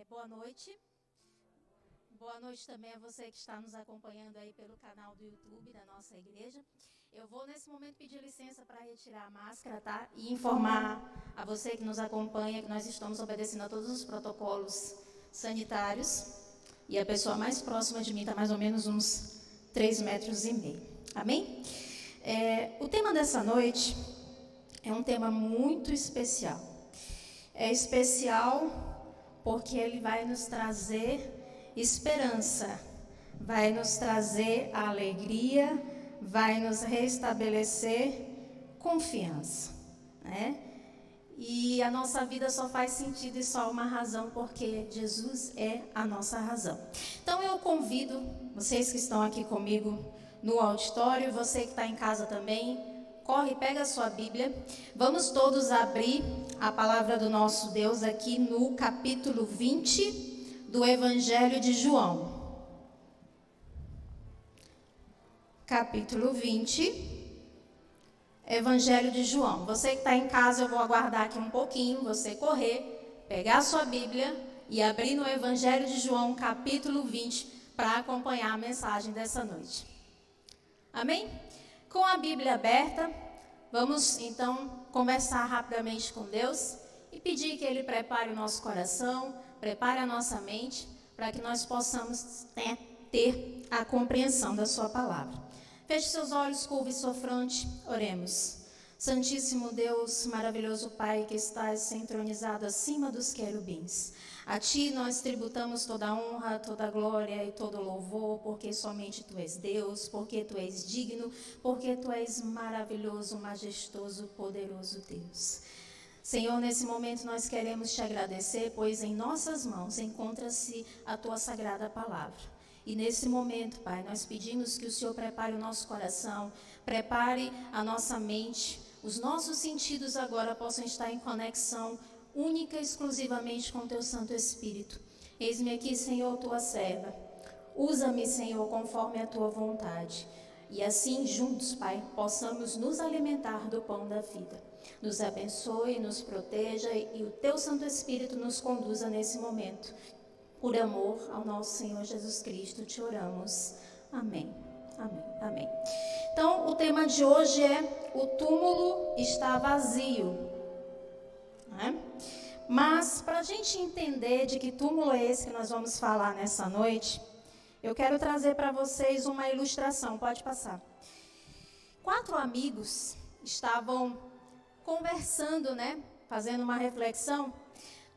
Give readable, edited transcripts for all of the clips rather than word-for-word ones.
Boa noite. Boa noite também a você que está nos acompanhando aí pelo canal do YouTube da nossa igreja. Eu vou nesse momento pedir licença para retirar a máscara, tá? E informar a você que nos acompanha que nós estamos obedecendo a todos os protocolos sanitários. E a pessoa mais próxima de mim está mais ou menos uns 3,5 metros. Amém? O tema dessa noite é um tema muito especial. É especial porque ele vai nos trazer esperança, vai nos trazer alegria, vai nos restabelecer confiança, né? E a nossa vida só faz sentido e só uma razão, porque Jesus é a nossa razão. Então eu convido vocês que estão aqui comigo no auditório, você que está em casa também, corre, pega a sua Bíblia. Vamos todos abrir a palavra do nosso Deus aqui no capítulo 20 do Evangelho de João. Capítulo 20, Evangelho de João. Você que está em casa, eu vou aguardar aqui um pouquinho, você correr, pegar a sua Bíblia e abrir no Evangelho de João, capítulo 20, para acompanhar a mensagem dessa noite. Amém? Com a Bíblia aberta, vamos então conversar rapidamente com Deus e pedir que Ele prepare o nosso coração, prepare a nossa mente, para que nós possamos ter a compreensão da sua palavra. Feche seus olhos, curve sua fronte, oremos. Santíssimo Deus, maravilhoso Pai, que estás entronizado acima dos querubins. A Ti nós tributamos toda a honra, toda a glória e todo o louvor, porque somente Tu és Deus, porque Tu és digno, porque Tu és maravilhoso, majestoso, poderoso Deus. Senhor, nesse momento nós queremos Te agradecer, pois em nossas mãos encontra-se a Tua sagrada palavra. E nesse momento, Pai, nós pedimos que o Senhor prepare o nosso coração, prepare a nossa mente, os nossos sentidos agora possam estar em conexão única e exclusivamente com o Teu Santo Espírito. Eis-me aqui, Senhor, Tua serva. Usa-me, Senhor, conforme a Tua vontade. E assim, juntos, Pai, possamos nos alimentar do pão da vida. Nos abençoe, nos proteja e o Teu Santo Espírito nos conduza nesse momento. Por amor ao nosso Senhor Jesus Cristo, te oramos. Amém. Amém. Amém. Então, o tema de hoje é: o túmulo está vazio. Né? Mas, para a gente entender de que túmulo é esse que nós vamos falar nessa noite, eu quero trazer para vocês uma ilustração. Pode passar. 4 amigos estavam conversando, né? Fazendo uma reflexão,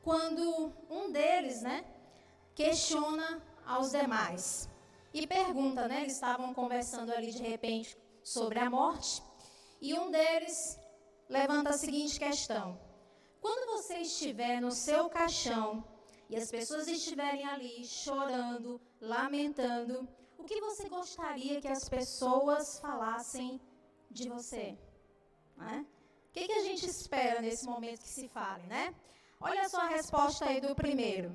quando um deles, né? Questiona aos demais e pergunta, né? Eles estavam conversando ali de repente sobre a morte e um deles levanta a seguinte questão: quando você estiver no seu caixão e as pessoas estiverem ali chorando, lamentando, o que você gostaria que as pessoas falassem de você? Né? O que a gente espera nesse momento que se fale, né? Olha só a resposta aí do primeiro.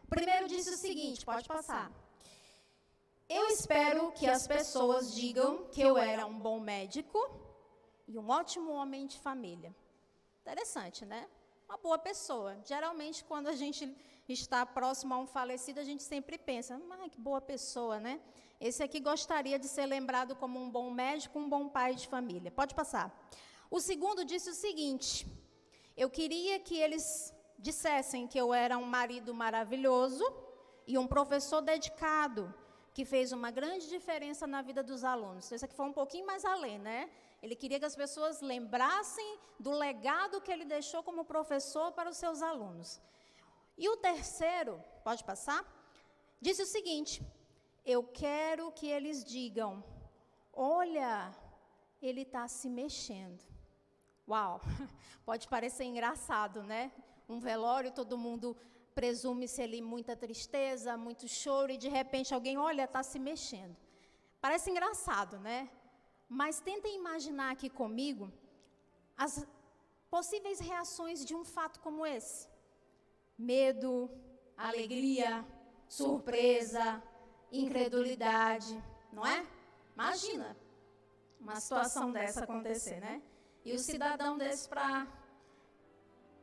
O primeiro disse o seguinte, pode passar. Eu espero que as pessoas digam que eu era um bom médico e um ótimo homem de família. Interessante, né? Uma boa pessoa. Geralmente, quando a gente está próximo a um falecido, a gente sempre pensa, que boa pessoa, né? Esse aqui gostaria de ser lembrado como um bom médico, um bom pai de família. Pode passar. O segundo disse o seguinte, eu queria que eles dissessem que eu era um marido maravilhoso e um professor dedicado, que fez uma grande diferença na vida dos alunos. Então, isso aqui foi um pouquinho mais além, né? Ele queria que as pessoas lembrassem do legado que ele deixou como professor para os seus alunos. E o terceiro, pode passar, disse o seguinte, eu quero que eles digam, olha, ele está se mexendo. Uau, pode parecer engraçado, né? Um velório, todo mundo presume-se ali muita tristeza, muito choro, e de repente alguém, olha, está se mexendo. Parece engraçado, né? Mas tentem imaginar aqui comigo as possíveis reações de um fato como esse. Medo, alegria, surpresa, incredulidade, não é? Imagina uma situação dessa acontecer, né? E o cidadão desse para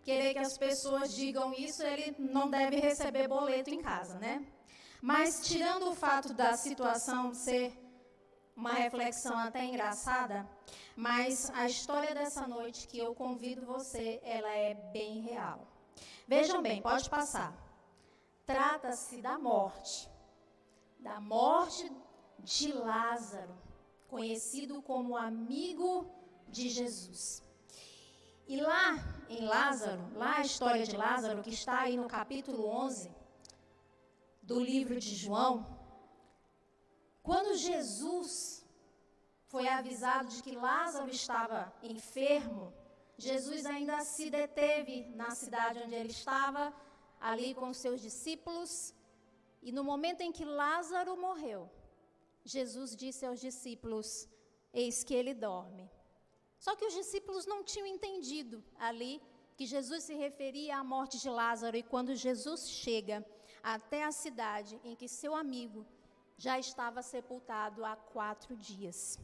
querer que as pessoas digam isso, ele não deve receber boleto em casa, né? Mas tirando o fato da situação ser uma reflexão até engraçada, mas a história dessa noite que eu convido você, ela é bem real. Vejam bem, pode passar. Trata-se da morte de Lázaro, conhecido como amigo de Jesus. E lá em Lázaro, lá a história de Lázaro, que está aí no capítulo 11 do livro de João, quando Jesus foi avisado de que Lázaro estava enfermo, Jesus ainda se deteve na cidade onde ele estava, ali com os seus discípulos, e no momento em que Lázaro morreu, Jesus disse aos discípulos: eis que ele dorme. Só que os discípulos não tinham entendido ali que Jesus se referia à morte de Lázaro, e quando Jesus chega até a cidade em que seu amigo já estava sepultado há 4 dias.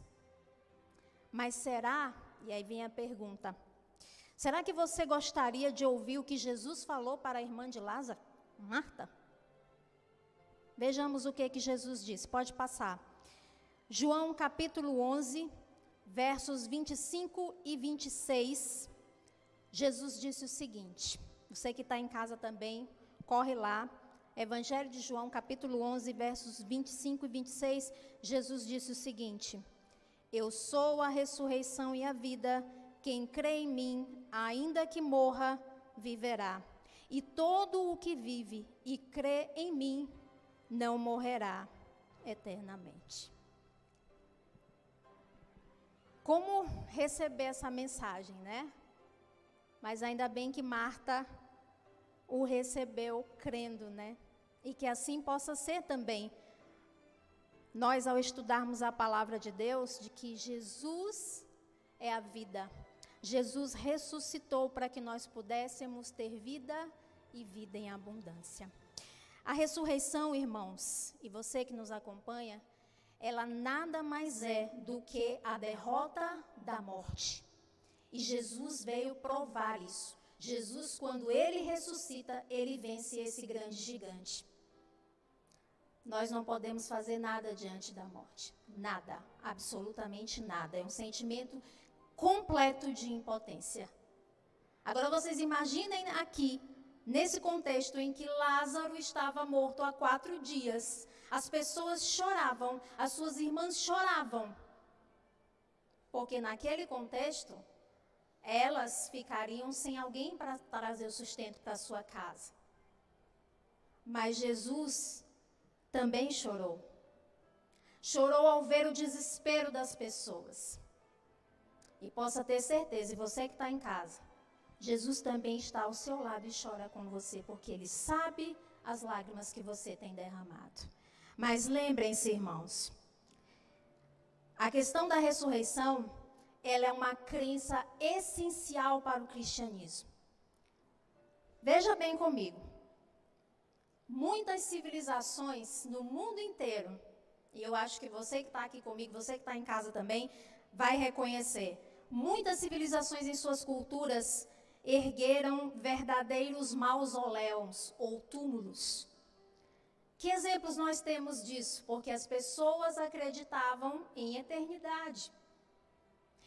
Mas será, e aí vem a pergunta, será que você gostaria de ouvir o que Jesus falou para a irmã de Lázaro, Marta? Vejamos o que Jesus disse, pode passar. João capítulo 11, versos 25 e 26, Jesus disse o seguinte, você que está em casa também, corre lá, Evangelho de João capítulo 11, versos 25 e 26, Jesus disse o seguinte: eu sou a ressurreição e a vida, quem crê em mim, ainda que morra, viverá. E todo o que vive e crê em mim, não morrerá eternamente. Como receber essa mensagem, né? Mas ainda bem que Marta o recebeu crendo, né? E que assim possa ser também. Nós, ao estudarmos a palavra de Deus, de que Jesus é a vida. Jesus ressuscitou para que nós pudéssemos ter vida e vida em abundância. A ressurreição, irmãos, e você que nos acompanha, ela nada mais é do que a derrota da morte. E Jesus veio provar isso. Jesus, quando ele ressuscita, ele vence esse grande gigante. Nós não podemos fazer nada diante da morte. Nada, absolutamente nada. É um sentimento completo de impotência. Agora vocês imaginem aqui, nesse contexto em que Lázaro estava morto há 4 dias. As pessoas choravam, as suas irmãs choravam. Porque naquele contexto, elas ficariam sem alguém para trazer o sustento para a sua casa. Mas Jesus também chorou. Chorou ao ver o desespero das pessoas. E possa ter certeza, e você que está em casa, Jesus também está ao seu lado e chora com você, porque Ele sabe as lágrimas que você tem derramado. Mas lembrem-se, irmãos, a questão da ressurreição, ela é uma crença essencial para o cristianismo. Veja bem comigo. Muitas civilizações no mundo inteiro, e eu acho que você que está aqui comigo, você que está em casa também, vai reconhecer. Muitas civilizações em suas culturas ergueram verdadeiros mausoléus ou túmulos. Que exemplos nós temos disso? Porque as pessoas acreditavam em eternidade.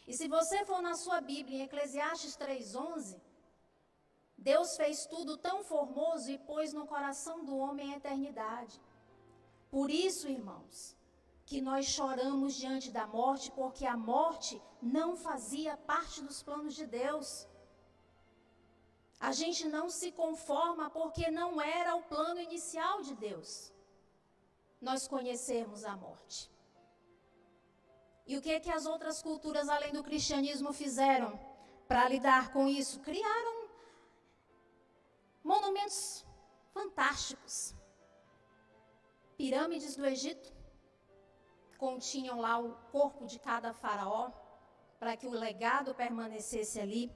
E se você for na sua Bíblia, em Eclesiastes 3:11, Deus fez tudo tão formoso e pôs no coração do homem a eternidade. Por isso, irmãos, que nós choramos diante da morte, porque a morte não fazia parte dos planos de Deus. A gente não se conforma porque não era o plano inicial de Deus nós conhecermos a morte. E o que é que as outras culturas, além do cristianismo, fizeram para lidar com isso? Criaram monumentos fantásticos. Pirâmides do Egito continham lá o corpo de cada faraó, para que o legado permanecesse ali.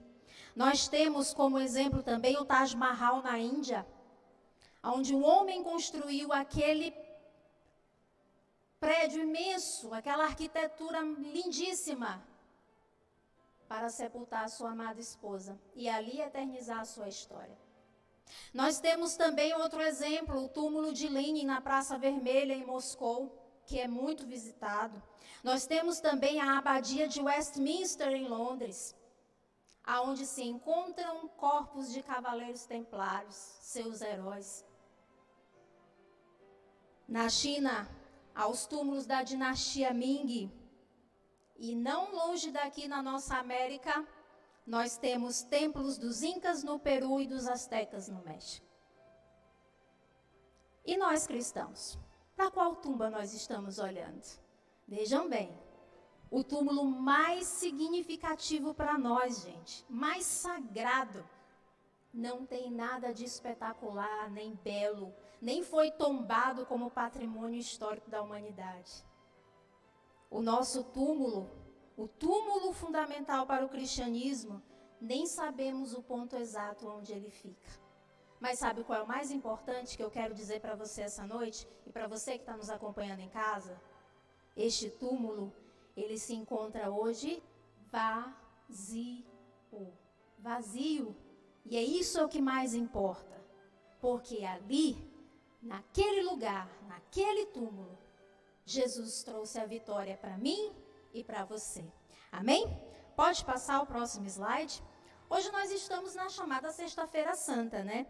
Nós temos como exemplo também o Taj Mahal na Índia, onde um homem construiu aquele prédio imenso, aquela arquitetura lindíssima, para sepultar a sua amada esposa e ali eternizar a sua história. Nós temos também outro exemplo, o túmulo de Lenin na Praça Vermelha, em Moscou, que é muito visitado. Nós temos também a abadia de Westminster, em Londres, aonde se encontram corpos de cavaleiros templários, seus heróis. Na China, aos túmulos da dinastia Ming, e não longe daqui na nossa América, nós temos templos dos Incas no Peru e dos Aztecas no México. E nós cristãos, para qual tumba nós estamos olhando? Vejam bem, o túmulo mais significativo para nós, gente, mais sagrado, não tem nada de espetacular, nem belo, nem foi tombado como patrimônio histórico da humanidade. O nosso túmulo, o túmulo fundamental para o cristianismo, nem sabemos o ponto exato onde ele fica. Mas sabe qual é o mais importante que eu quero dizer para você essa noite? E para você que está nos acompanhando em casa? Este túmulo, ele se encontra hoje vazio. Vazio. E é isso o que mais importa. Porque ali, naquele lugar, naquele túmulo, Jesus trouxe a vitória para mim e para você. Amém? Pode passar o próximo slide? Hoje nós estamos na chamada Sexta-feira Santa, né?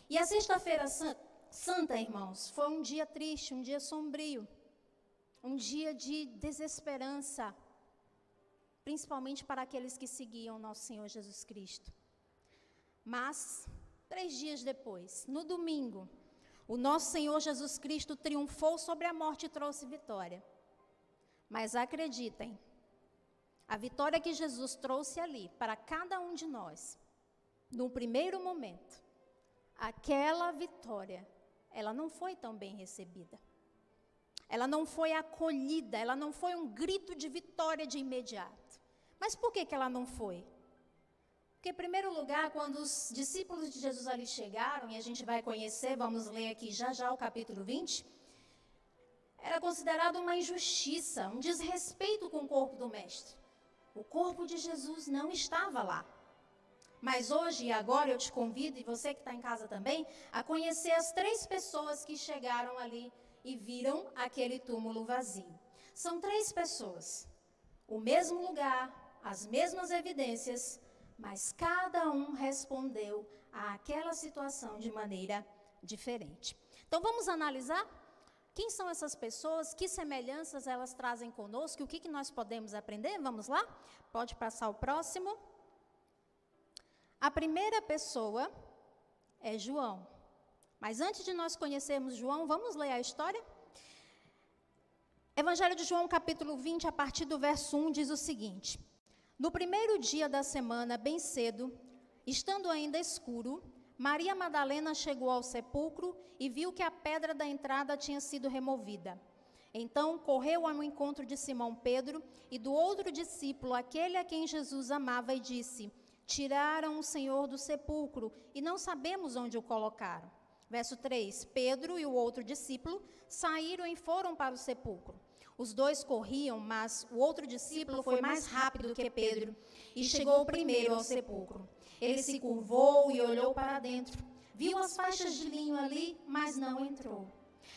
E a Sexta-feira Santa, irmãos, foi um dia triste, um dia sombrio, um dia de desesperança, principalmente para aqueles que seguiam nosso Senhor Jesus Cristo. Mas, 3 dias depois, no domingo, o nosso Senhor Jesus Cristo triunfou sobre a morte e trouxe vitória. Mas acreditem, a vitória que Jesus trouxe ali para cada um de nós, no primeiro momento, aquela vitória, ela não foi tão bem recebida. Ela não foi acolhida, ela não foi um grito de vitória de imediato. Mas por que ela não foi? Porque, em primeiro lugar, quando os discípulos de Jesus ali chegaram, e a gente vai conhecer, vamos ler aqui já o capítulo 20, era considerado uma injustiça, um desrespeito com o corpo do Mestre. O corpo de Jesus não estava lá. Mas hoje e agora eu te convido, e você que está em casa também, a conhecer as 3 pessoas que chegaram ali e viram aquele túmulo vazio. São 3 pessoas, o mesmo lugar, as mesmas evidências, mas cada um respondeu àquela situação de maneira diferente. Então vamos analisar quem são essas pessoas, que semelhanças elas trazem conosco, o que nós podemos aprender? Vamos lá? Pode passar o próximo. A primeira pessoa é João. Mas antes de nós conhecermos João, vamos ler a história? Evangelho de João, capítulo 20, a partir do verso 1, diz o seguinte: No primeiro dia da semana, bem cedo, estando ainda escuro, Maria Madalena chegou ao sepulcro e viu que a pedra da entrada tinha sido removida. Então, correu ao encontro de Simão Pedro e do outro discípulo, aquele a quem Jesus amava, e disse: Tiraram o Senhor do sepulcro e não sabemos onde o colocaram. Verso 3, Pedro e o outro discípulo saíram e foram para o sepulcro. Os 2 corriam, mas o outro discípulo foi mais rápido que Pedro e chegou primeiro ao sepulcro. Ele se curvou e olhou para dentro. Viu as faixas de linho ali, mas não entrou.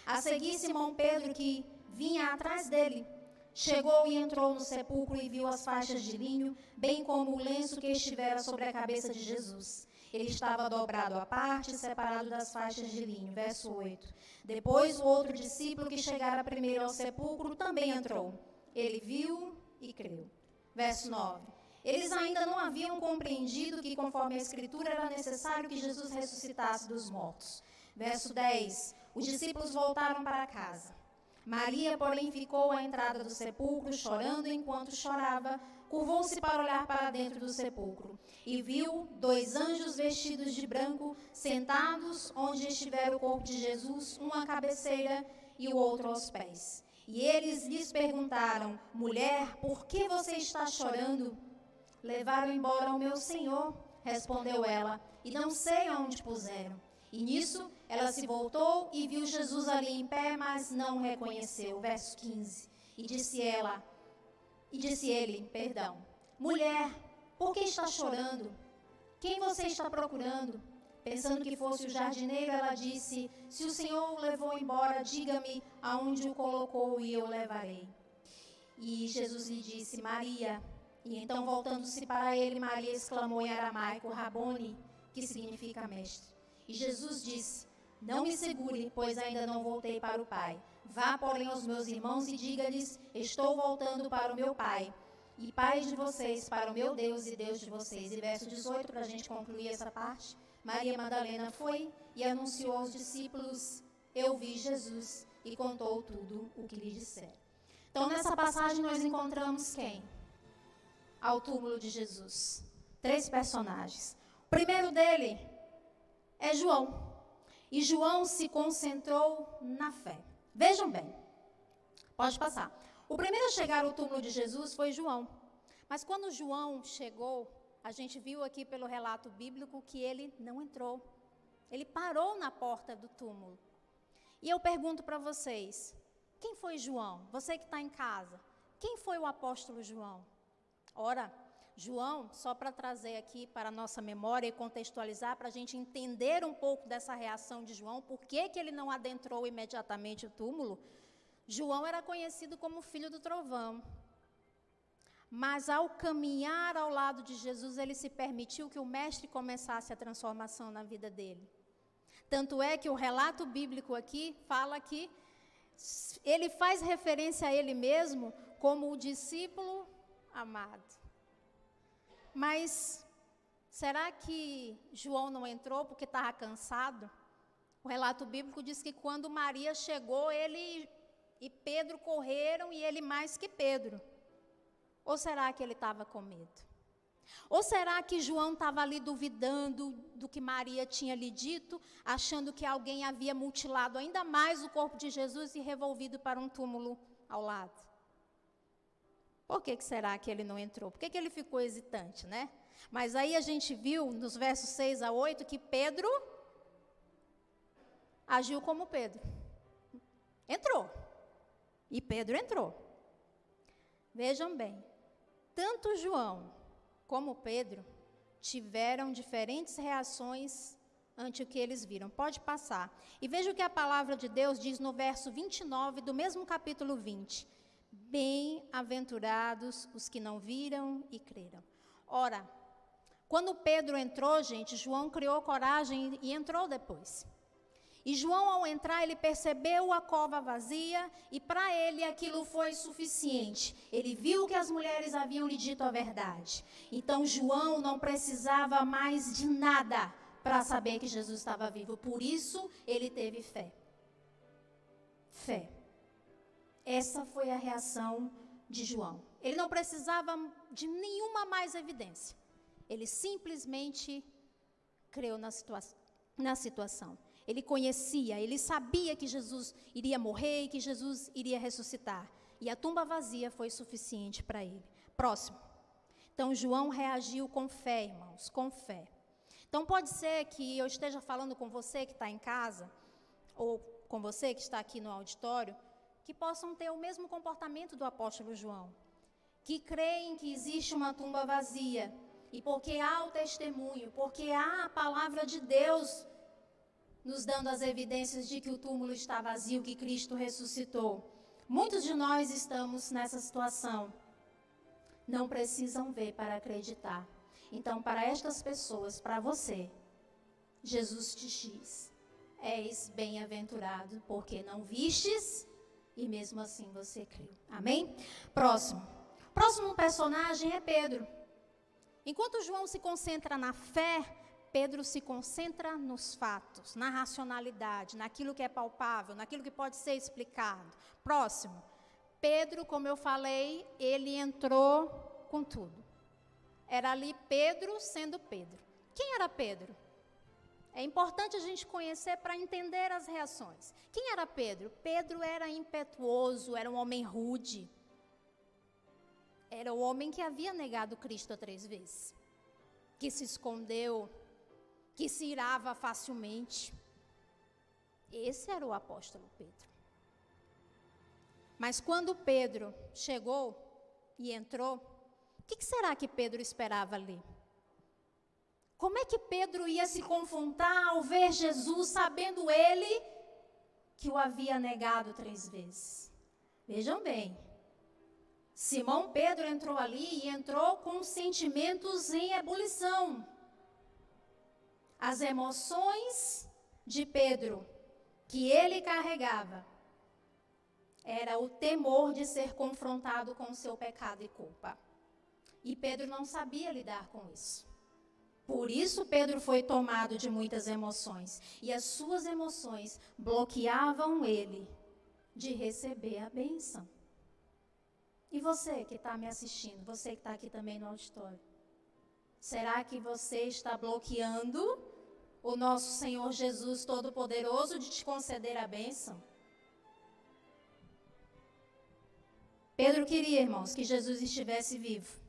A seguir, Simão Pedro, que vinha atrás dele, chegou e entrou no sepulcro e viu as faixas de linho, bem como o lenço que estivera sobre a cabeça de Jesus. Ele estava dobrado à parte, separado das faixas de linho. Verso 8. Depois o outro discípulo que chegara primeiro ao sepulcro também entrou. Ele viu e creu. Verso 9. Eles ainda não haviam compreendido que, conforme a Escritura, era necessário que Jesus ressuscitasse dos mortos. Verso 10. Os discípulos voltaram para casa. Maria, porém, ficou à entrada do sepulcro, chorando. Enquanto chorava, curvou-se para olhar para dentro do sepulcro e viu 2 anjos vestidos de branco, sentados onde estivera o corpo de Jesus, um à cabeceira e o outro aos pés. E eles lhes perguntaram: Mulher, por que você está chorando? Levaram embora o meu Senhor, respondeu ela, e não sei aonde puseram. E nisso, ela se voltou e viu Jesus ali em pé, mas não o reconheceu. Verso 15. E disse ele, mulher, Por que está chorando? Quem você está procurando? Pensando que fosse o jardineiro, ela disse: se o Senhor o levou embora, diga-me aonde o colocou e eu o levarei. E Jesus lhe disse: Maria. E então, voltando-se para ele, Maria exclamou em aramaico: Rabone, que significa mestre. E Jesus disse: não me segure, pois ainda não voltei para o Pai. Vá, porém, aos meus irmãos e diga-lhes: estou voltando para o meu Pai e Pai de vocês, para o meu Deus e Deus de vocês. E verso 18, para a gente concluir essa parte. Maria Madalena foi e anunciou aos discípulos: eu vi Jesus, e contou tudo o que lhe disseram. Então, nessa passagem nós encontramos quem? Ao túmulo de Jesus. 3 personagens. O primeiro dele é João. E João se concentrou na fé. Vejam bem. Pode passar. O primeiro a chegar ao túmulo de Jesus foi João. Mas quando João chegou, a gente viu aqui pelo relato bíblico que ele não entrou. Ele parou na porta do túmulo. E eu pergunto para vocês, quem foi João? Você que está em casa, quem foi o apóstolo João? Ora, João, só para trazer aqui para a nossa memória e contextualizar, para a gente entender um pouco dessa reação de João, por que ele não adentrou imediatamente o túmulo, João era conhecido como filho do trovão. Mas ao caminhar ao lado de Jesus, ele se permitiu que o mestre começasse a transformação na vida dele. Tanto é que o relato bíblico aqui fala que ele faz referência a ele mesmo como o discípulo amado. Mas será que João não entrou porque estava cansado? O relato bíblico diz que quando Maria chegou, ele e Pedro correram e ele mais que Pedro. Ou será que ele estava com medo? Ou será que João estava ali duvidando do que Maria tinha lhe dito, achando que alguém havia mutilado ainda mais o corpo de Jesus e revolvido para um túmulo ao lado? Por que será que ele não entrou? Por que ele ficou hesitante, né? Mas aí a gente viu nos versos 6 a 8 que Pedro agiu como Pedro. Entrou. E Pedro entrou. Vejam bem, tanto João como Pedro tiveram diferentes reações ante o que eles viram. Pode passar. E veja o que a palavra de Deus diz no verso 29 do mesmo capítulo 20. Bem-aventurados os que não viram e creram. Ora, quando Pedro entrou, gente, João criou coragem e entrou depois. E João, ao entrar, ele percebeu a cova vazia e para ele aquilo foi suficiente. Ele viu que as mulheres haviam lhe dito a verdade. Então João não precisava mais de nada para saber que Jesus estava vivo. Por isso ele teve fé. Fé. Essa foi a reação de João. Ele não precisava de nenhuma mais evidência. Ele simplesmente creu na situação. Ele conhecia, ele sabia que Jesus iria morrer e que Jesus iria ressuscitar. E a tumba vazia foi suficiente para ele. Próximo. Então, João reagiu com fé, irmãos, com fé. Então, pode ser que eu esteja falando com você que está em casa, ou com você que está aqui no auditório, que possam ter o mesmo comportamento do apóstolo João, que creem que existe uma tumba vazia, e porque há o testemunho, porque há a palavra de Deus nos dando as evidências de que o túmulo está vazio, que Cristo ressuscitou. Muitos de nós estamos nessa situação. Não precisam ver para acreditar. Então, para estas pessoas, para você, Jesus te diz: és bem-aventurado, porque não vistes e mesmo assim você creu. Amém? Próximo personagem é Pedro. Enquanto João se concentra na fé, Pedro se concentra nos fatos, na racionalidade, naquilo que é palpável, naquilo que pode ser explicado. Próximo. Pedro, como eu falei, ele entrou com tudo. Era ali Pedro sendo Pedro. Quem era Pedro? É importante a gente conhecer para entender as reações. Quem era Pedro? Pedro era impetuoso, era um homem rude. Era o homem que havia negado Cristo 3 vezes. Que se escondeu, que se irava facilmente. Esse era o apóstolo Pedro. Mas quando Pedro chegou e entrou, que será que Pedro esperava ali? Como é que Pedro ia se confrontar ao ver Jesus, sabendo ele que o havia negado 3 vezes? Vejam bem, Simão Pedro entrou ali e entrou com sentimentos em ebulição. As emoções de Pedro que ele carregava era o temor de ser confrontado com o seu pecado e culpa. E Pedro não sabia lidar com isso. Por isso Pedro foi tomado de muitas emoções. E as suas emoções bloqueavam ele de receber a bênção. E você que está me assistindo, você que está aqui também no auditório, será que você está bloqueando o nosso Senhor Jesus Todo-Poderoso de te conceder a bênção? Pedro queria, irmãos, que Jesus estivesse vivo.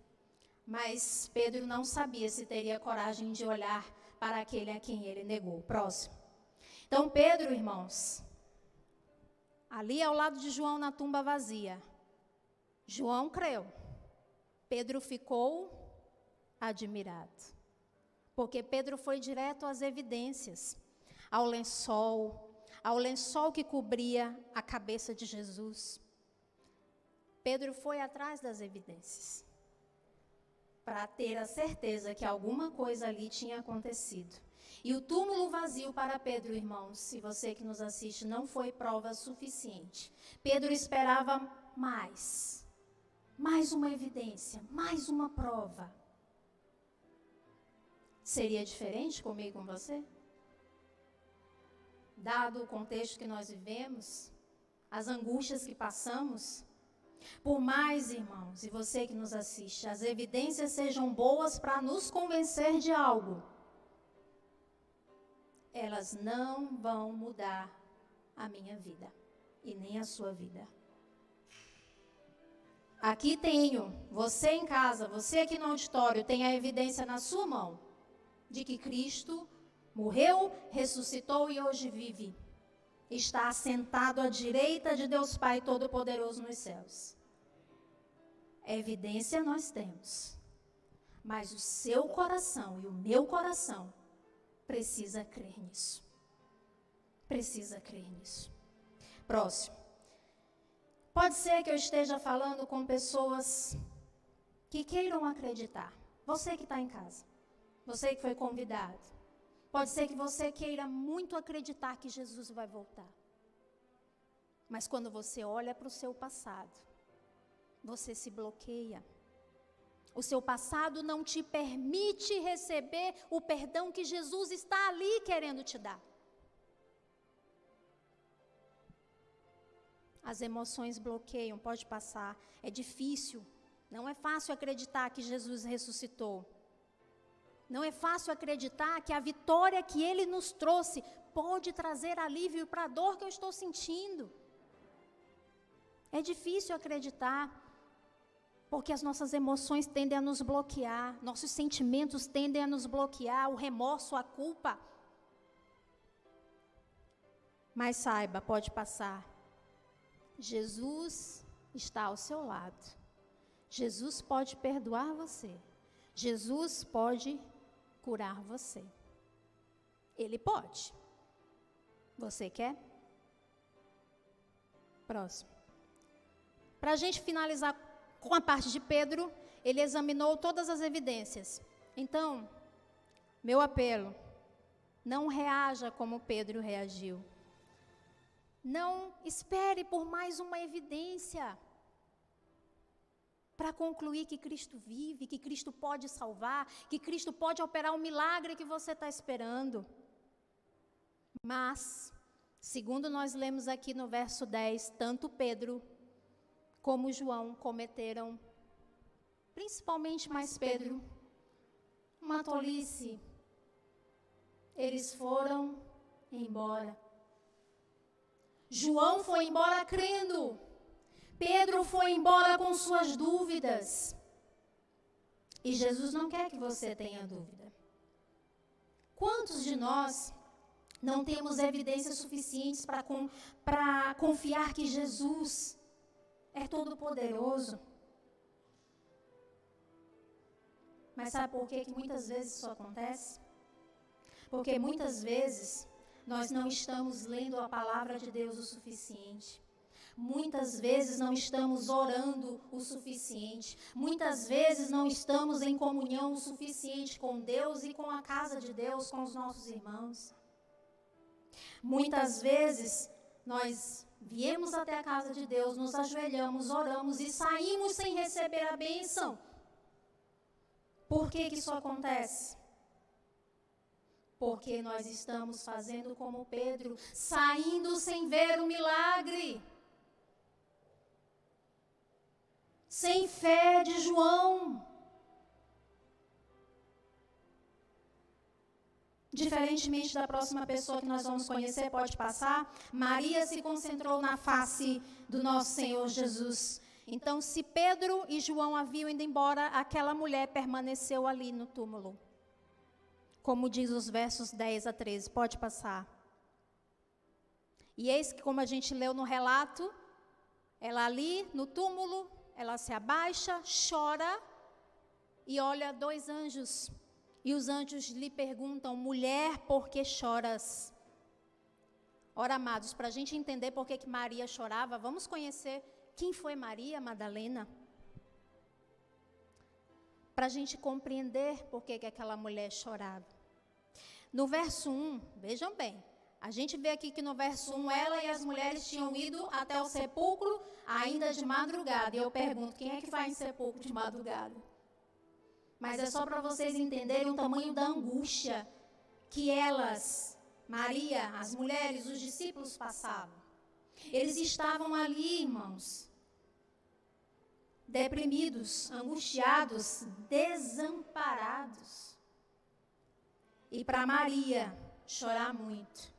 Mas Pedro não sabia se teria coragem de olhar para aquele a quem ele negou. Próximo. Então Pedro, irmãos, ali ao lado de João na tumba vazia, João creu. Pedro ficou admirado. Porque Pedro foi direto às evidências, ao lençol que cobria a cabeça de Jesus. Pedro foi atrás das evidências, para ter a certeza que alguma coisa ali tinha acontecido. E o túmulo vazio para Pedro, irmãos, se você que nos assiste, não foi prova suficiente. Pedro esperava mais uma evidência, mais uma prova. Seria diferente comigo e com você? Dado o contexto que nós vivemos, as angústias que passamos, por mais, irmãos, e você que nos assiste, as evidências sejam boas para nos convencer de algo, elas não vão mudar a minha vida e nem a sua vida. Aqui tenho, você em casa, você aqui no auditório, tem a evidência na sua mão de que Cristo morreu, ressuscitou e hoje vive. Está assentado à direita de Deus Pai Todo-Poderoso nos céus. Evidência nós temos, mas o seu coração e o meu coração precisa crer nisso. Precisa crer nisso. Próximo. Pode ser que eu esteja falando com pessoas que queiram acreditar. Você que está em casa, você que foi convidado. Pode ser que você queira muito acreditar que Jesus vai voltar. Mas quando você olha para o seu passado, você se bloqueia. O seu passado não te permite receber o perdão que Jesus está ali querendo te dar. As emoções bloqueiam, pode passar. É difícil. Não é fácil acreditar que Jesus ressuscitou. Não é fácil acreditar que a vitória que Ele nos trouxe pode trazer alívio para a dor que eu estou sentindo. É difícil acreditar, porque as nossas emoções tendem a nos bloquear, nossos sentimentos tendem a nos bloquear, o remorso, a culpa. Mas saiba, pode passar. Jesus está ao seu lado. Jesus pode perdoar você. Jesus pode curar você. Ele pode. Você quer? Próximo. Para a gente finalizar com a parte de Pedro, ele examinou todas as evidências. Então, meu apelo, não reaja como Pedro reagiu. Não espere por mais uma evidência para concluir que Cristo vive, que Cristo pode salvar, que Cristo pode operar o milagre que você está esperando. Mas, segundo nós lemos aqui no verso 10, tanto Pedro como João cometeram, principalmente mais Pedro, uma tolice. Eles foram embora. João foi embora crendo. Pedro foi embora com suas dúvidas. E Jesus não quer que você tenha dúvida. Quantos de nós não temos evidências suficientes para confiar que Jesus é todo-poderoso? Mas sabe por que muitas vezes isso acontece? Porque muitas vezes nós não estamos lendo a palavra de Deus o suficiente. Muitas vezes não estamos orando o suficiente. Muitas vezes não estamos em comunhão o suficiente com Deus e com a casa de Deus, com os nossos irmãos. Muitas vezes nós viemos até a casa de Deus, nos ajoelhamos, oramos e saímos sem receber a bênção. Por que isso acontece? Porque nós estamos fazendo como Pedro, saindo sem ver o milagre. Sem fé de João. Diferentemente da próxima pessoa que nós vamos conhecer, pode passar, Maria se concentrou na face do nosso Senhor Jesus. Então, se Pedro e João haviam ido embora, aquela mulher permaneceu ali no túmulo. Como diz os versos 10 a 13, pode passar. E eis que, como a gente leu no relato, ela ali no túmulo, ela se abaixa, chora e olha 2 anjos. E os anjos lhe perguntam: mulher, por que choras? Ora, amados, para a gente entender por que Maria chorava, vamos conhecer quem foi Maria Madalena. Para a gente compreender por que aquela mulher chorava. No verso 1, vejam bem, a gente vê aqui que no verso 1, ela e as mulheres tinham ido até o sepulcro ainda de madrugada. E eu pergunto, quem é que vai em sepulcro de madrugada? Mas é só para vocês entenderem o tamanho da angústia que elas, Maria, as mulheres, os discípulos passavam. Eles estavam ali, irmãos, deprimidos, angustiados, desamparados. E para Maria, chorar muito.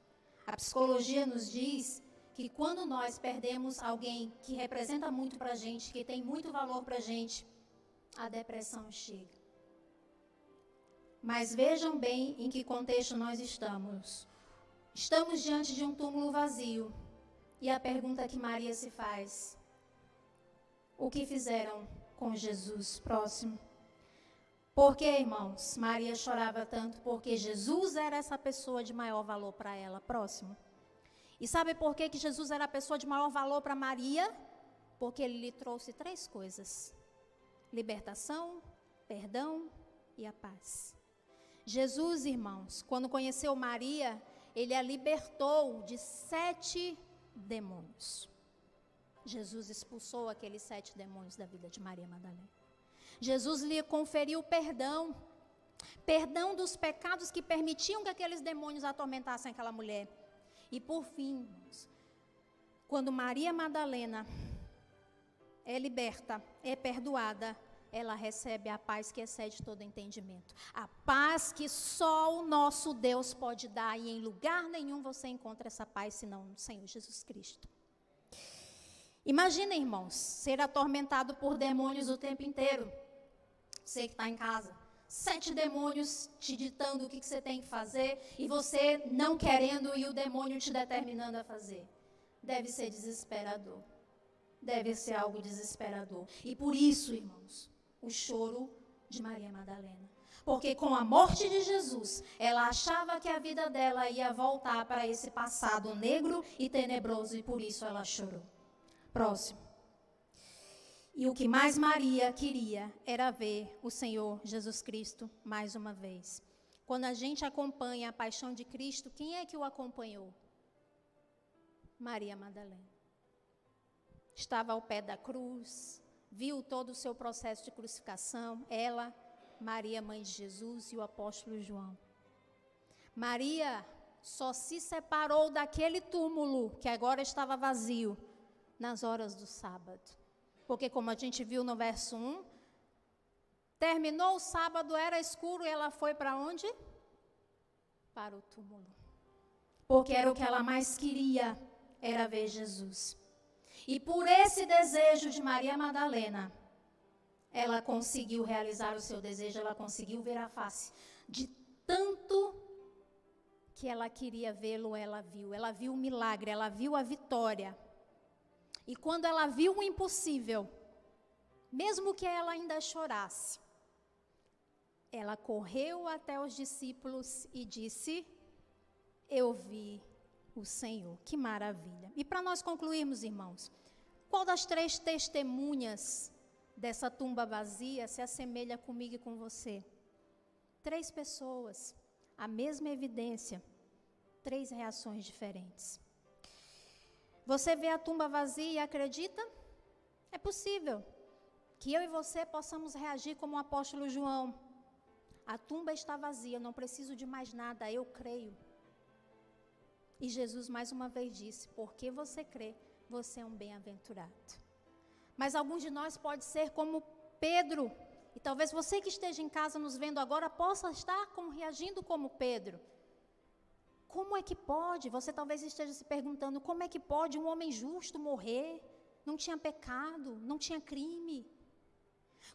A psicologia nos diz que quando nós perdemos alguém que representa muito para a gente, que tem muito valor para a gente, a depressão chega. Mas vejam bem em que contexto nós estamos. Estamos diante de um túmulo vazio. E a pergunta que Maria se faz: o que fizeram com Jesus? Próximo. Por que, irmãos, Maria chorava tanto? Porque Jesus era essa pessoa de maior valor para ela. Próximo. E sabe por que Jesus era a pessoa de maior valor para Maria? Porque ele lhe trouxe 3 coisas: libertação, perdão e a paz. Jesus, irmãos, quando conheceu Maria, ele a libertou de 7 demônios. Jesus expulsou aqueles 7 demônios da vida de Maria Madalena. Jesus lhe conferiu perdão dos pecados que permitiam que aqueles demônios atormentassem aquela mulher. E por fim, irmãos, quando Maria Madalena é liberta, é perdoada, ela recebe a paz que excede todo entendimento. A paz que só o nosso Deus pode dar, e em lugar nenhum você encontra essa paz senão no Senhor Jesus Cristo. Imagina, irmãos, ser atormentado por demônios o tempo inteiro. Você que está em casa, 7 demônios te ditando o que você tem que fazer, e você não querendo e o demônio te determinando a fazer. Deve ser desesperador. Deve ser algo desesperador. E por isso, irmãos, o choro de Maria Madalena. Porque com a morte de Jesus, ela achava que a vida dela ia voltar para esse passado negro e tenebroso, e por isso ela chorou. Próximo. E o que mais Maria queria era ver o Senhor Jesus Cristo mais uma vez. Quando a gente acompanha a paixão de Cristo, quem é que o acompanhou? Maria Madalena. Estava ao pé da cruz, viu todo o seu processo de crucificação, ela, Maria, mãe de Jesus, e o apóstolo João. Maria só se separou daquele túmulo, que agora estava vazio, nas horas do sábado. Porque, como a gente viu no verso 1, terminou o sábado, era escuro, e ela foi para onde? Para o túmulo. Porque era o que ela mais queria, era ver Jesus. E por esse desejo de Maria Madalena, ela conseguiu realizar o seu desejo, ela conseguiu ver a face. De tanto que ela queria vê-lo, ela viu o milagre, ela viu a vitória. E quando ela viu o impossível, mesmo que ela ainda chorasse, ela correu até os discípulos e disse: eu vi o Senhor. Que maravilha. E para nós concluirmos, irmãos, qual das 3 testemunhas dessa tumba vazia se assemelha comigo e com você? 3 pessoas, a mesma evidência, 3 reações diferentes. Você vê a tumba vazia e acredita? É possível que eu e você possamos reagir como o apóstolo João. A tumba está vazia, não preciso de mais nada, eu creio. E Jesus mais uma vez disse: porque você crê, você é um bem-aventurado. Mas alguns de nós pode ser como Pedro, e talvez você que esteja em casa nos vendo agora possa estar reagindo como Pedro. Como é que pode? Você talvez esteja se perguntando: como é que pode um homem justo morrer? Não tinha pecado, não tinha crime.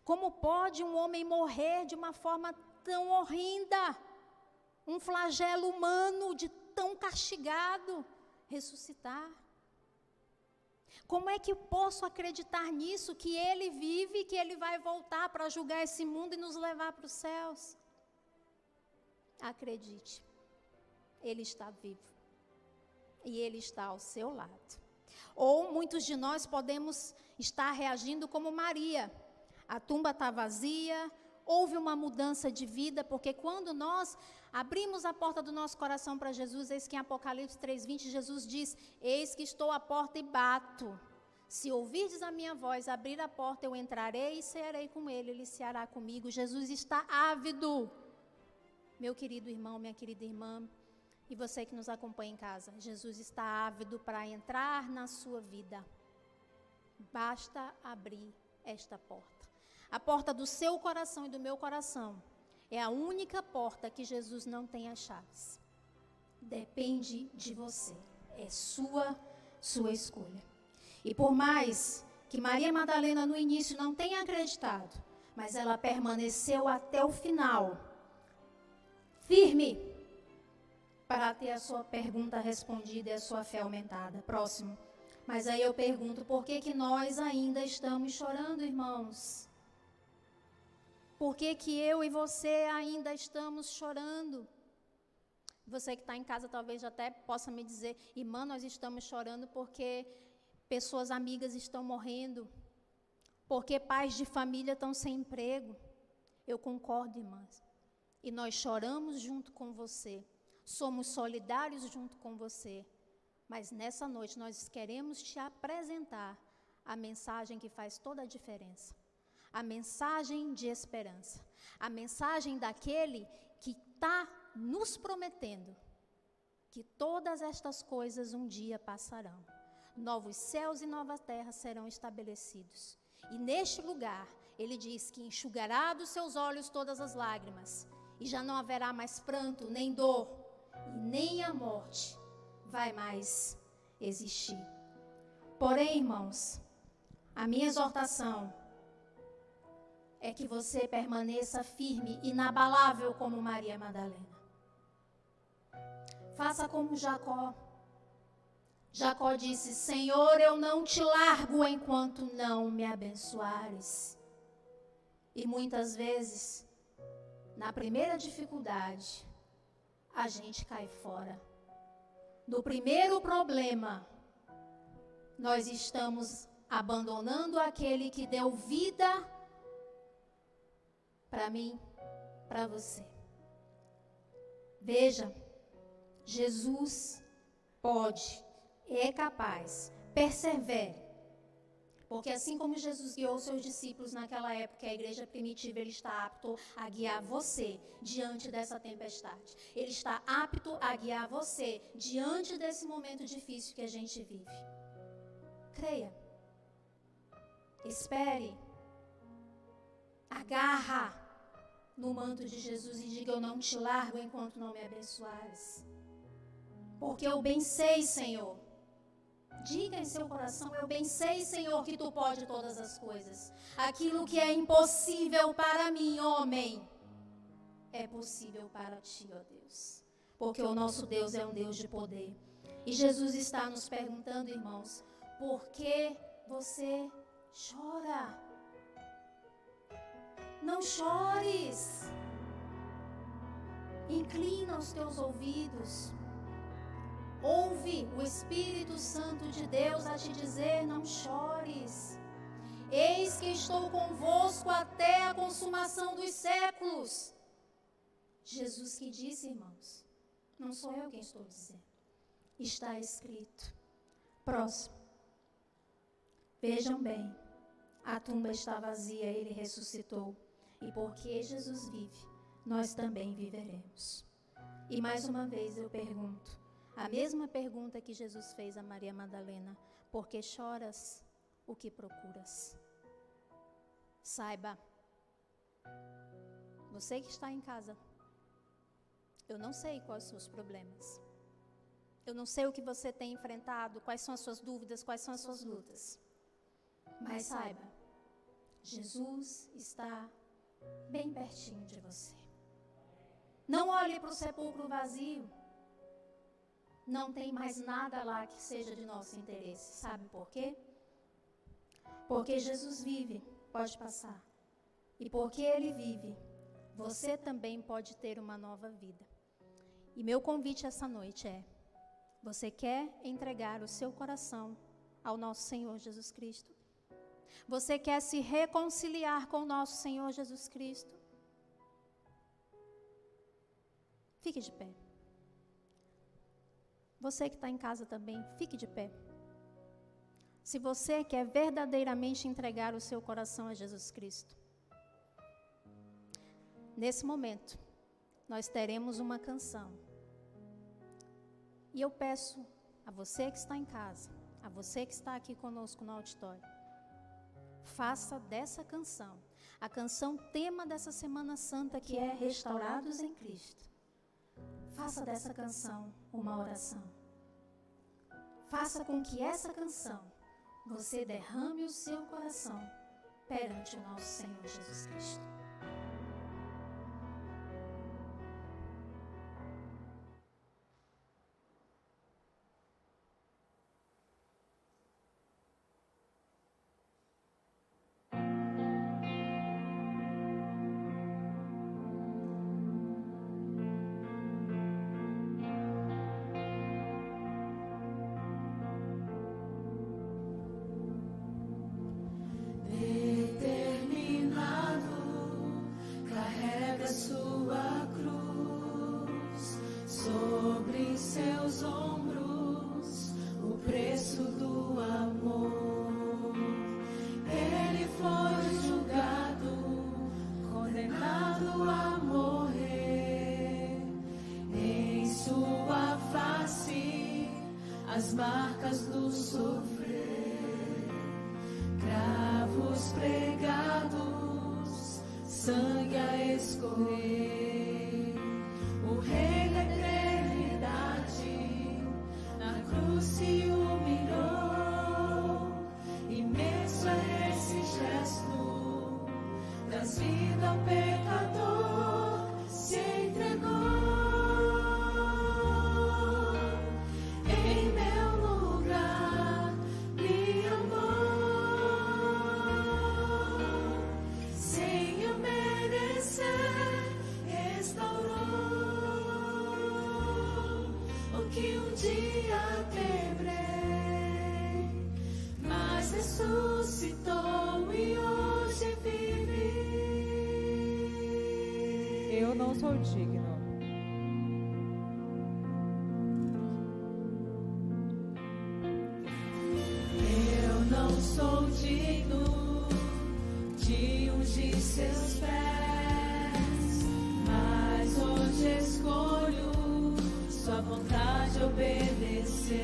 Como pode um homem morrer de uma forma tão horrenda? Um flagelo humano de tão castigado, ressuscitar. Como é que eu posso acreditar nisso, que ele vive, que ele vai voltar para julgar esse mundo e nos levar para os céus? Acredite, ele está vivo e ele está ao seu lado. Ou muitos de nós podemos estar reagindo como Maria. A tumba está vazia, houve uma mudança de vida, porque quando nós abrimos a porta do nosso coração para Jesus, eis que em Apocalipse 3:20, Jesus diz: eis que estou à porta e bato. Se ouvirdes a minha voz, abrir a porta, eu entrarei e cearei com ele, ele ceará comigo. Jesus está ávido. Meu querido irmão, minha querida irmã, e você que nos acompanha em casa, Jesus está ávido para entrar na sua vida. Basta abrir esta porta. A porta do seu coração e do meu coração é a única porta que Jesus não tem as chaves. Depende de você. É sua escolha. E por mais que Maria Madalena no início não tenha acreditado, mas ela permaneceu até o final, firme, para ter a sua pergunta respondida e a sua fé aumentada. Próximo. Mas aí eu pergunto: por que nós ainda estamos chorando, irmãos? Por que eu e você ainda estamos chorando? Você que está em casa talvez até possa me dizer: irmã, nós estamos chorando porque pessoas amigas estão morrendo, porque pais de família estão sem emprego. Eu concordo, irmãs. E nós choramos junto com você, somos solidários junto com você. Mas nessa noite nós queremos te apresentar a mensagem que faz toda a diferença. A mensagem de esperança, a mensagem daquele que está nos prometendo que todas estas coisas um dia passarão. Novos céus e nova terra serão estabelecidos. E neste lugar, ele diz que enxugará dos seus olhos todas as lágrimas, e já não haverá mais pranto, nem dor, e nem a morte vai mais existir. Porém, irmãos, a minha exortação é que você permaneça firme, inabalável como Maria Madalena. Faça como Jacó. Jacó disse: Senhor, eu não te largo enquanto não me abençoares. E muitas vezes, na primeira dificuldade, a gente cai fora. No primeiro problema, nós estamos abandonando aquele que deu vida para mim, para você. Veja, Jesus pode, é capaz, persevere. Porque assim como Jesus guiou seus discípulos naquela época, a igreja primitiva, ele está apto a guiar você diante dessa tempestade. Ele está apto a guiar você diante desse momento difícil que a gente vive. Creia. Espere. Agarra no manto de Jesus e diga: eu não te largo enquanto não me abençoares. Porque eu bem sei, Senhor. Diga em seu coração: eu bem sei, Senhor, que tu pode todas as coisas. Aquilo que é impossível para mim, homem, é possível para ti, ó Deus. Porque o nosso Deus é um Deus de poder. E Jesus está nos perguntando, irmãos, por que você chora? Não chores. Inclina os teus ouvidos. Ouve o Espírito Santo de Deus a te dizer: não chores. Eis que estou convosco até a consumação dos séculos. Jesus que disse, irmãos, não sou eu quem estou dizendo. Está escrito. Próximo. Vejam bem, a tumba está vazia, ele ressuscitou. E porque Jesus vive, nós também viveremos. E mais uma vez eu pergunto, a mesma pergunta que Jesus fez a Maria Madalena: por que choras? O que procuras? Saiba, você que está em casa, eu não sei quais são os seus problemas. Eu não sei o que você tem enfrentado, quais são as suas dúvidas, quais são as suas lutas. Mas saiba, Jesus está bem pertinho de você. Não olhe para o sepulcro vazio. Não tem mais nada lá que seja de nosso interesse. Sabe por quê? Porque Jesus vive, pode passar. E porque Ele vive, você também pode ter uma nova vida. E meu convite essa noite é: você quer entregar o seu coração ao nosso Senhor Jesus Cristo? Você quer se reconciliar com o nosso Senhor Jesus Cristo? Fique de pé. Você que está em casa também, fique de pé. Se você quer verdadeiramente entregar o seu coração a Jesus Cristo, nesse momento, nós teremos uma canção. E eu peço a você que está em casa, a você que está aqui conosco no auditório, faça dessa canção, a canção tema dessa Semana Santa, que é Restaurados em Cristo. Faça dessa canção uma oração. Faça com que essa canção, você derrame o seu coração perante o nosso Senhor Jesus Cristo. As marcas do sofrer, cravos pregados, sangue a escorrer. O Rei da eternidade na cruz se humilhou. Imenso é esse gesto, das vidas ao pecador se entregou. Ressuscitou e hoje vive. Eu não sou digno. Eu não sou digno de ungir seus pés, mas hoje escolho sua vontade obedecer.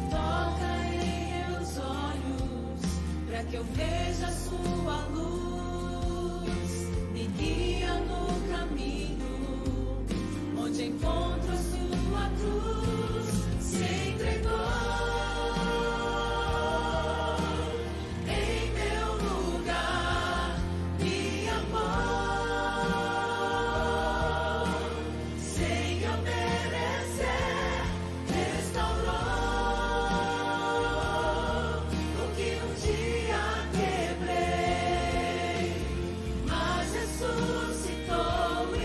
Toca para que eu veja a sua luz, me guia no caminho, onde encontro a sua cruz, se entregou em meu lugar, me amou, sem eu merecer, restaurou. Ressuscitou e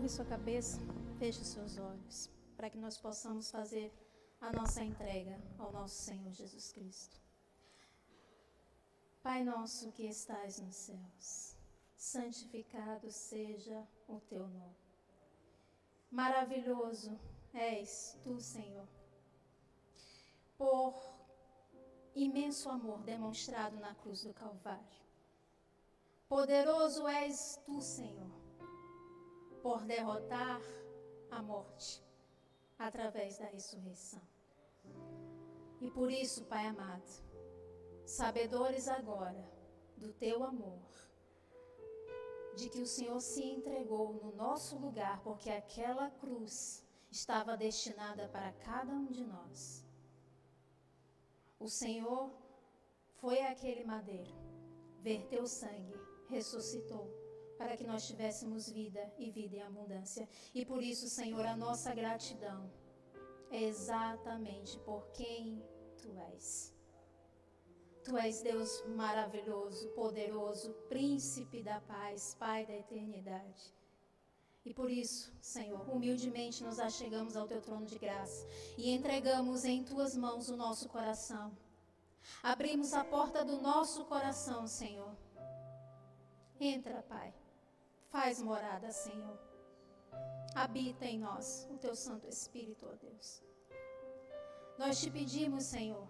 Curve sua cabeça, feche os seus olhos, para que nós possamos fazer a nossa entrega ao nosso Senhor Jesus Cristo. Pai nosso que estais nos céus, santificado seja o teu nome. Maravilhoso és tu, Senhor, por imenso amor demonstrado na cruz do Calvário. Poderoso és tu, Senhor, por derrotar a morte através da ressurreição. E por isso, Pai amado, sabedores agora do teu amor, de que o Senhor se entregou no nosso lugar, porque aquela cruz estava destinada para cada um de nós. O Senhor foi aquele madeiro, verteu sangue, ressuscitou, para que nós tivéssemos vida e vida em abundância. E por isso, Senhor, a nossa gratidão é exatamente por quem Tu és. Tu és Deus maravilhoso, poderoso, príncipe da paz, Pai da eternidade. E por isso, Senhor, humildemente nos achegamos ao Teu trono de graça e entregamos em Tuas mãos o nosso coração. Abrimos a porta do nosso coração, Senhor. Entra, Pai. Faz morada, Senhor. Habita em nós o Teu Santo Espírito, ó Deus. Nós Te pedimos, Senhor,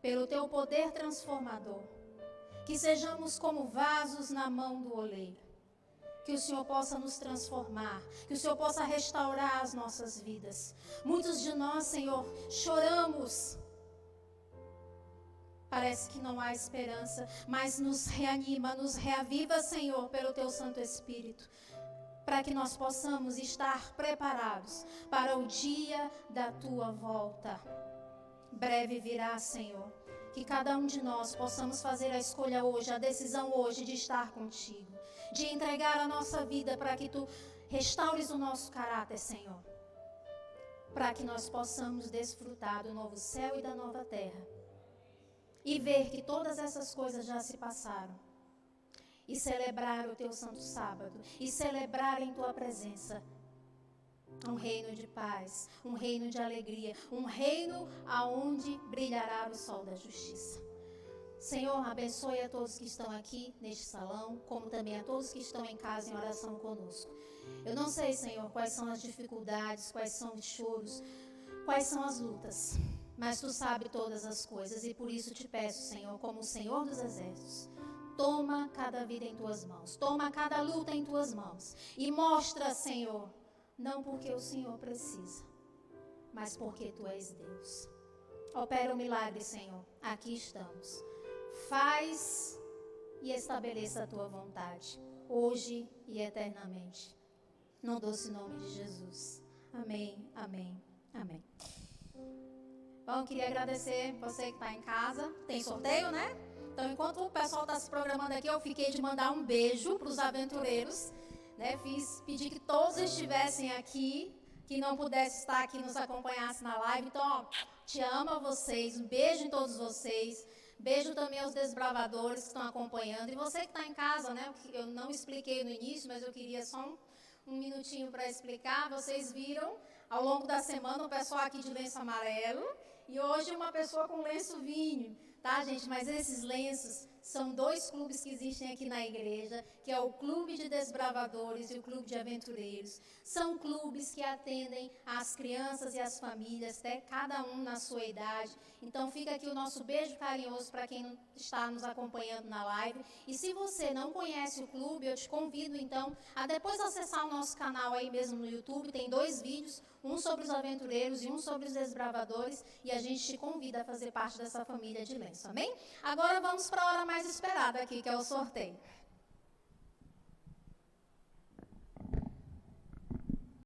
pelo Teu poder transformador, que sejamos como vasos na mão do oleiro. Que o Senhor possa nos transformar, que o Senhor possa restaurar as nossas vidas. Muitos de nós, Senhor, choramos. Parece que não há esperança, mas nos reanima, nos reaviva, Senhor, pelo Teu Santo Espírito, para que nós possamos estar preparados para o dia da Tua volta. Breve virá, Senhor, que cada um de nós possamos fazer a escolha hoje, a decisão hoje de estar contigo, de entregar a nossa vida para que Tu restaures o nosso caráter, Senhor, para que nós possamos desfrutar do novo céu e da nova terra e ver que todas essas coisas já se passaram e celebrar o Teu santo sábado e celebrar em Tua presença um reino de paz, um reino de alegria, um reino aonde brilhará o sol da justiça. Senhor, abençoe a todos que estão aqui neste salão, como também a todos que estão em casa em oração conosco. Eu não sei, Senhor, quais são as dificuldades, quais são os choros, quais são as lutas, mas Tu sabes todas as coisas e por isso Te peço, Senhor, como o Senhor dos Exércitos, toma cada vida em Tuas mãos, toma cada luta em Tuas mãos e mostra, Senhor, não porque o Senhor precisa, mas porque Tu és Deus. Opera o milagre, Senhor, aqui estamos. Faz e estabeleça a Tua vontade, hoje e eternamente. No doce nome de Jesus. Amém, amém, amém. Bom, queria agradecer você que está em casa. Tem sorteio, né? Então, enquanto o pessoal está se programando aqui, eu fiquei de mandar um beijo para os aventureiros, né? Pedi que todos estivessem aqui, que não pudesse estar aqui, nos acompanhasse na live. Então, ó, te amo a vocês, um beijo em todos vocês. Beijo também aos desbravadores que estão acompanhando. E você que está em casa, né? Eu não expliquei no início, mas eu queria só um minutinho para explicar. Vocês viram ao longo da semana o pessoal aqui de lenço amarelo e hoje uma pessoa com lenço vinho, tá, gente? Mas esses lenços são 2 clubes que existem aqui na igreja, que é o Clube de Desbravadores e o Clube de Aventureiros. São clubes que atendem as crianças e as famílias, até cada um na sua idade. Então fica aqui o nosso beijo carinhoso para quem está nos acompanhando na live. E se você não conhece o clube, eu te convido então a depois acessar o nosso canal aí mesmo no YouTube. Tem 2 vídeos, um sobre os aventureiros e um sobre os desbravadores. E a gente te convida a fazer parte dessa família de lenço, amém? Agora vamos para a hora mais esperada aqui, que é o sorteio.